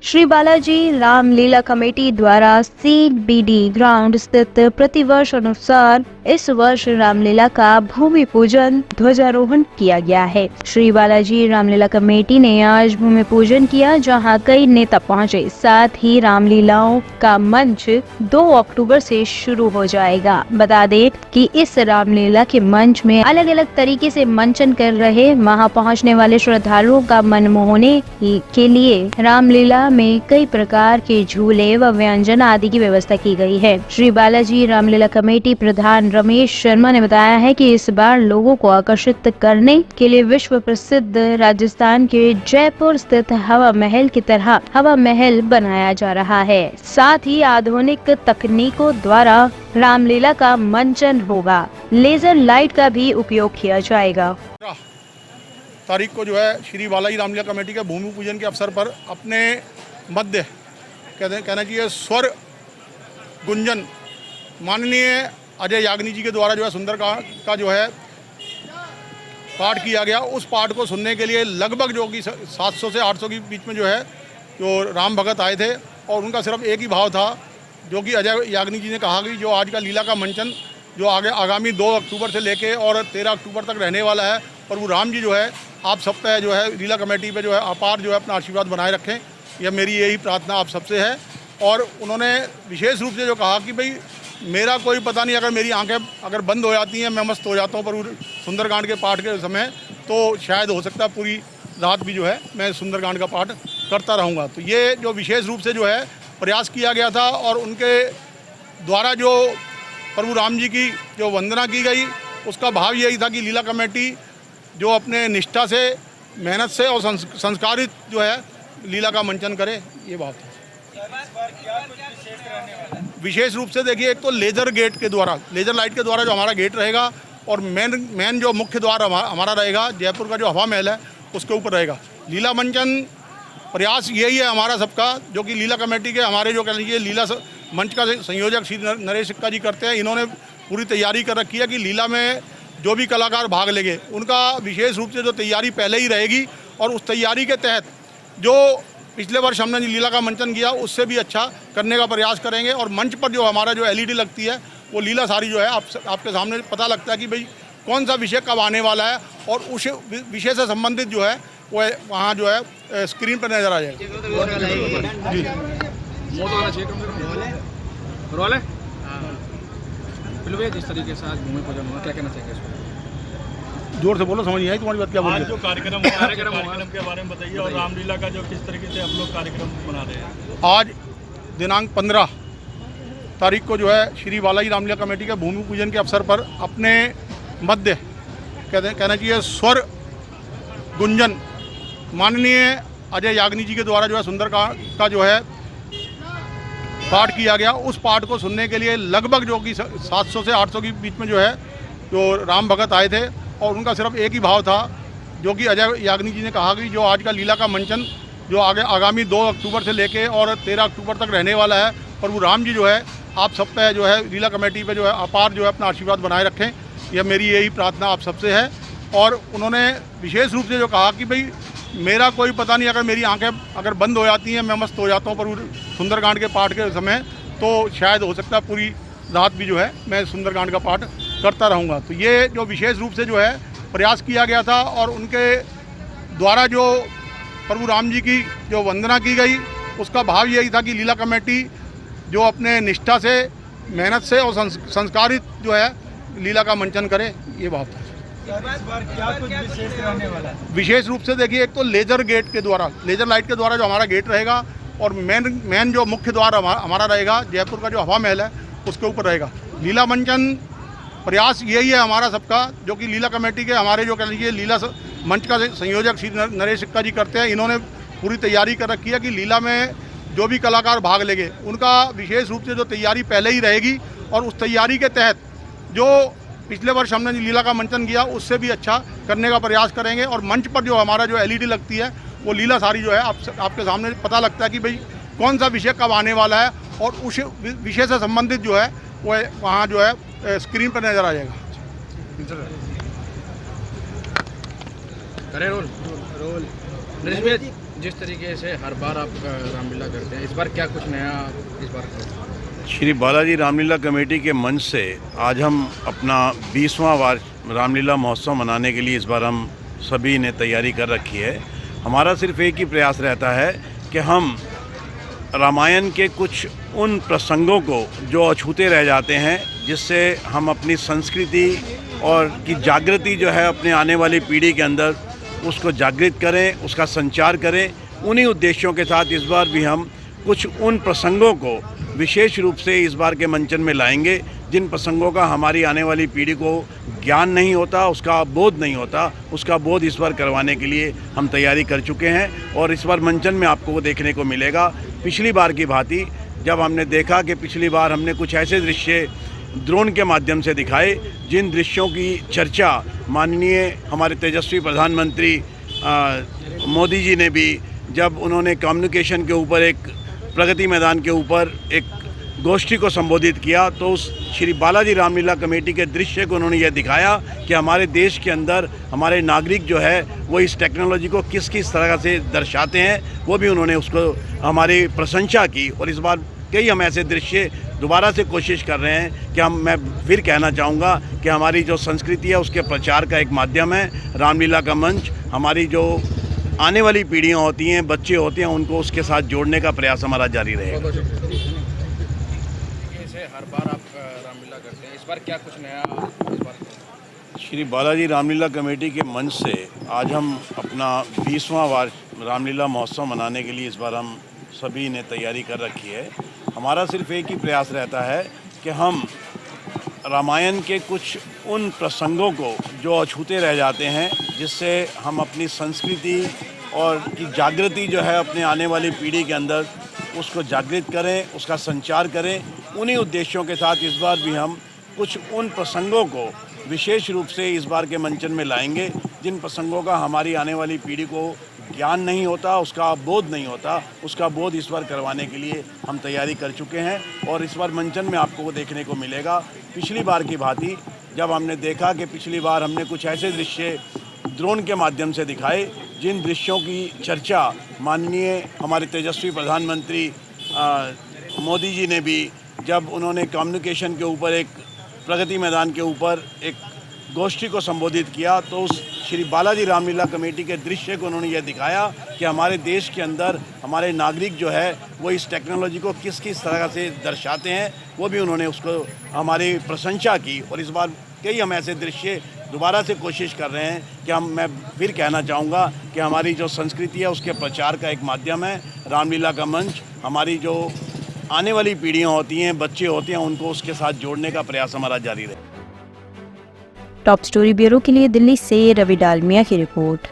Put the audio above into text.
Shri Balaji Ramlila committee द्वारा CBD ground स्थित प्रतिवर्ष अनुसार इस वर्ष रामलीला का भूमि पूजन ध्वजारोहण किया गया है। श्री बालाजी रामलीला कमेटी ने आज भूमि पूजन किया, जहां कई नेता पहुंचे। साथ ही रामलीलाओं का मंच 2 अक्टूबर से शुरू हो जाएगा। बता दें कि इस रामलीला के मंच में अलग अलग तरीके से मंचन कर रहे वहां पहुंचने वाले श्रद्धालुओं का मन मोहने के लिए रामलीला में कई प्रकार के झूले व व्यंजन आदि की व्यवस्था की गई है। श्री बालाजी रामलीला कमेटी प्रधान रमेश शर्मा ने बताया है कि इस बार लोगों को आकर्षित करने के लिए विश्व प्रसिद्ध राजस्थान के जयपुर स्थित हवा महल की तरह हवा महल बनाया जा रहा है। साथ ही आधुनिक तकनीकों द्वारा रामलीला का मंचन होगा। लेजर लाइट का भी उपयोग किया जाएगा। तारीख को जो है श्री बालाजी रामलीला कमेटी के भूमि पूजन के अवसर पर अपने मध्य कहना चाहिए स्वर गुंजन माननीय अजय याग्निक जी के द्वारा जो है सुंदर का जो है पाठ किया गया। उस पाठ को सुनने के लिए लगभग जो कि 700 से 800 के बीच में जो है जो राम भगत आए थे, और उनका सिर्फ एक ही भाव था, जो कि अजय याग्निक जी ने कहा कि जो आज का लीला का मंचन जो आगामी 2 अक्टूबर से लेके और 13 अक्टूबर तक रहने वाला है, प्रभु राम जी जो है आप सब पे जो है लीला कमेटी पे जो है अपार जो है अपना आशीर्वाद बनाए रखें। यह मेरी यही प्रार्थना आप सबसे है। और उन्होंने विशेष रूप से जो कहा कि भाई मेरा कोई पता नहीं, अगर मेरी आंखें अगर बंद हो जाती हैं, मैं मस्त हो जाता हूँ प्रभु सुंदरकांड के पाठ के समय, तो शायद हो सकता है पूरी रात भी जो है मैं सुंदरकांड का पाठ करता रहूँगा। तो ये जो विशेष रूप से जो है प्रयास किया गया था, और उनके द्वारा जो प्रभु राम जी की जो वंदना की गई, उसका भाव यही था कि लीला कमेटी जो अपने निष्ठा से, मेहनत से और संस्कारित जो है लीला का मंचन करे, ये बात है। विशेष रूप से देखिए, एक तो लेजर गेट के द्वारा, लेजर लाइट के द्वारा जो हमारा गेट रहेगा, और मेन जो मुख्य द्वार हमारा रहेगा जयपुर का जो हवा महल है उसके ऊपर रहेगा। लीला मंचन प्रयास यही है हमारा सबका, जो कि लीला कमेटी के हमारे जो कह लीजिए लीला मंच का संयोजक श्री नरेश सिक्का जी करते हैं। इन्होंने पूरी तैयारी कर रखी है कि लीला में जो भी कलाकार भाग लेंगे उनका विशेष रूप से जो तैयारी पहले ही रहेगी, और उस तैयारी के तहत जो पिछले वर्ष हमने लीला का मंचन किया उससे भी अच्छा करने का प्रयास करेंगे। और मंच पर जो हमारा जो LED लगती है, वो लीला सारी जो है आपके सामने पता लगता है कि भाई कौन सा विषय कब आने वाला है, और उस विषय से संबंधित जो है वो वहाँ जो है स्क्रीन पर नजर आ जाएगा। जिस तरीके से आज भूमि पूजन हुआ, क्या कहना चाहिए इसको? जोर से बोलो, समझ नहीं आई तुम्हारी बात। क्या बोल रहे जो कार्यक्रम के बारे में बताइए, और रामलीला का जो किस तरीके से हम लोग कार्यक्रम बना रहे हैं। आज दिनांक 15 तारीख को जो है श्री बालाजी रामलीला कमेटी के भूमि पूजन के अवसर पर अपने मध्य कहना चाहिए स्वर गुंजन माननीय अजय याग्निक जी के द्वारा जो है सुंदर का जो है पाठ किया गया। उस पाठ को सुनने के लिए लगभग जो कि 700 से 800 के बीच में जो है जो राम भगत आए थे, और उनका सिर्फ एक ही भाव था, जो कि अजय याग्निक जी ने कहा कि जो आज का लीला का मंचन जो आगामी 2 अक्टूबर से लेके और 13 अक्टूबर तक रहने वाला है, प्रभु राम जी जो है आप सब पे जो है लीला कमेटी पे जो है अपार जो है अपना आशीर्वाद बनाए रखें। यह मेरी यही प्रार्थना आप सबसे है। और उन्होंने विशेष रूप से जो कहा कि भाई मेरा कोई पता नहीं, अगर मेरी आंखें अगर बंद हो जाती हैं, मैं मस्त हो जाता हूँ प्रभु सुंदरकांड के पाठ के समय, तो शायद हो सकता है पूरी रात भी जो है मैं सुंदरकांड का पाठ करता रहूँगा। तो ये जो विशेष रूप से जो है प्रयास किया गया था, और उनके द्वारा जो प्रभु राम जी की जो वंदना की गई, उसका भाव यही था कि लीला कमेटी जो अपने निष्ठा से, मेहनत से और संस्कारित जो है लीला का मंचन करे, ये बात है। क्या कुछ विशेष रहने वाला है? विशेष रूप से देखिए, एक तो लेजर गेट के द्वारा, लेजर लाइट के द्वारा जो हमारा गेट रहेगा, और मेन जो मुख्य द्वार हमारा रहेगा जयपुर का जो हवा महल है उसके ऊपर रहेगा। लीला मंचन प्रयास यही है हमारा सबका, जो कि लीला कमेटी के हमारे जो कह लीजिए लीला मंच का संयोजक श्री नरेश सिक्का जी करते हैं। इन्होंने पूरी तैयारी कर रखी है कि लीला में जो भी कलाकार भाग लेंगे उनका विशेष रूप से जो तैयारी पहले ही रहेगी, और उस तैयारी के तहत जो पिछले वर्ष हमने लीला का मंचन किया उससे भी अच्छा करने का प्रयास करेंगे। और मंच पर जो हमारा जो LED लगती है, वो लीला सारी जो है आपके सामने पता लगता है कि भाई कौन सा विषय कब आने वाला है, और उस विषय से संबंधित जो है वो वहाँ जो है स्क्रीन पर नज़र आ जाएगा। रोल जिस तरीके से हर बार आप रामलीला करते हैं, इस बार क्या कुछ नया इस बार करें? श्री बालाजी रामलीला कमेटी के मंच से आज हम अपना 20वां वार्ष रामलीला महोत्सव मनाने के लिए इस बार हम सभी ने तैयारी कर रखी है। हमारा सिर्फ एक ही प्रयास रहता है कि हम रामायण के कुछ उन प्रसंगों को जो अछूते रह जाते हैं, जिससे हम अपनी संस्कृति और की जागृति जो है अपने आने वाली पीढ़ी के अंदर उसको जागृत करें, उसका संचार करें। उन्हीं उद्देश्यों के साथ इस बार भी हम कुछ उन प्रसंगों को विशेष रूप से इस बार के मंचन में लाएंगे, जिन प्रसंगों का हमारी आने वाली पीढ़ी को ज्ञान नहीं होता, उसका बोध नहीं होता, उसका बोध इस बार करवाने के लिए हम तैयारी कर चुके हैं। और इस बार मंचन में आपको वो देखने को मिलेगा। पिछली बार की भांति जब हमने देखा कि पिछली बार हमने कुछ ऐसे दृश्य ड्रोन के माध्यम से दिखाए, जिन दृश्यों की चर्चा माननीय हमारे तेजस्वी प्रधानमंत्री मोदी जी ने भी, जब उन्होंने कम्युनिकेशन के ऊपर एक प्रगति मैदान के ऊपर एक गोष्ठी को संबोधित किया, तो उस श्री बालाजी रामलीला कमेटी के दृश्य को उन्होंने यह दिखाया कि हमारे देश के अंदर हमारे नागरिक जो है वो इस टेक्नोलॉजी को किस किस तरह से दर्शाते हैं, वो भी उन्होंने उसको हमारी प्रशंसा की। और इस बार कई हम ऐसे दृश्य दोबारा से कोशिश कर रहे हैं कि मैं फिर कहना चाहूँगा कि हमारी जो संस्कृति है उसके प्रचार का एक माध्यम है रामलीला का मंच। हमारी जो आने वाली पीढ़ियाँ होती हैं, बच्चे होते हैं, उनको उसके साथ जोड़ने का प्रयास हमारा जारी रहेगा। जैसे हर बार आप रामलीला करते हैं, इस बार क्या कुछ नया इस बार करें? श्री बालाजी रामलीला कमेटी के मंच से आज हम अपना 20वां वार्ष रामलीला महोत्सव मनाने के लिए इस बार हम सभी ने तैयारी कर रखी है। हमारा सिर्फ एक ही प्रयास रहता है कि हम रामायण के कुछ उन प्रसंगों को जो अछूते रह जाते हैं, जिससे हम अपनी संस्कृति और की जागृति जो है अपने आने वाली पीढ़ी के अंदर उसको जागृत करें, उसका संचार करें। उन्हीं उद्देश्यों के साथ इस बार भी हम कुछ उन प्रसंगों को विशेष रूप से इस बार के मंचन में लाएंगे, जिन प्रसंगों का हमारी आने वाली पीढ़ी को ज्ञान नहीं होता, उसका बोध नहीं होता, उसका बोध इस बार करवाने के लिए हम तैयारी कर चुके हैं। और इस बार मंचन में आपको वो देखने को मिलेगा। पिछली बार की भांति जब हमने देखा कि पिछली बार हमने कुछ ऐसे दृश्य ड्रोन के माध्यम से दिखाए, जिन दृश्यों की चर्चा माननीय हमारे तेजस्वी प्रधानमंत्री मोदी जी ने भी, जब उन्होंने कम्युनिकेशन के ऊपर एक प्रगति मैदान के ऊपर एक गोष्ठी को संबोधित किया, तो उस श्री बालाजी रामलीला कमेटी के दृश्य को उन्होंने यह दिखाया कि हमारे देश के अंदर हमारे नागरिक जो है वो इस टेक्नोलॉजी को किस किस तरह से दर्शाते हैं, वो भी उन्होंने उसको हमारी प्रशंसा की। और इस बार कई हम ऐसे दृश्य दोबारा से कोशिश कर रहे हैं कि मैं फिर कहना चाहूँगा कि हमारी जो संस्कृति है उसके प्रचार का एक माध्यम है रामलीला का मंच। हमारी जो आने वाली पीढ़ियाँ होती हैं, बच्चे होते हैं, उनको उसके साथ जोड़ने का प्रयास हमारा जारी रहे। टॉप स्टोरी ब्यूरो के लिए दिल्ली से रवि डालमिया की रिपोर्ट।